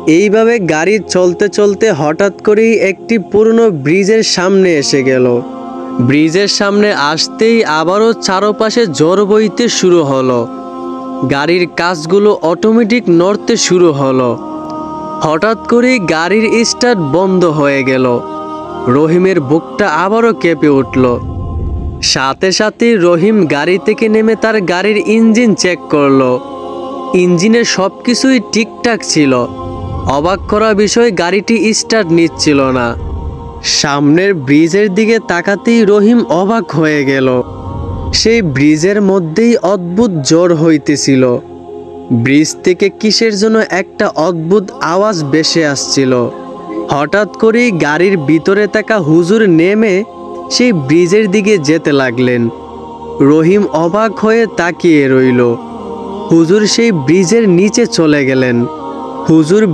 এইভাবে গাড়ি চলতে চলতে হঠাৎ করেই একটি পুরনো ব্রিজের সামনে এসে গেল। ব্রিজের সামনে আসতেই আবারও চারপাশে ঝড় বইতে শুরু হলো। গাড়ির কাঁচগুলো অটোমেটিক নড়তে শুরু হলো। হঠাৎ করেই গাড়ির স্টার্ট বন্ধ হয়ে গেল। রহিমের বুকটা আবারও কেঁপে উঠল। সাথে সাথে রহিম গাড়ি থেকে নেমে তার গাড়ির ইঞ্জিন চেক করলো। ইঞ্জিনের সব কিছুই ঠিকঠাক ছিল। অবাক করা বিষয়, গাড়িটি স্টার্ট নিচ্ছিল না। সামনের ব্রিজের দিকে তাকাতেই রহিম অবাক হয়ে গেল। সেই ব্রিজের মধ্যেই অদ্ভুত ঝড় হইতেছিল। ব্রিজ থেকে কিসের জন্য একটা অদ্ভুত আওয়াজ ভেসে আসছিল। হঠাৎ করেই গাড়ির ভিতরে থাকা হুজুর নেমে সেই ব্রিজের দিকে যেতে লাগলেন। রহিম অবাক হয়ে তাকিয়ে রইল। হুজুর সেই ব্রিজের নিচে চলে গেলেন। হুজুর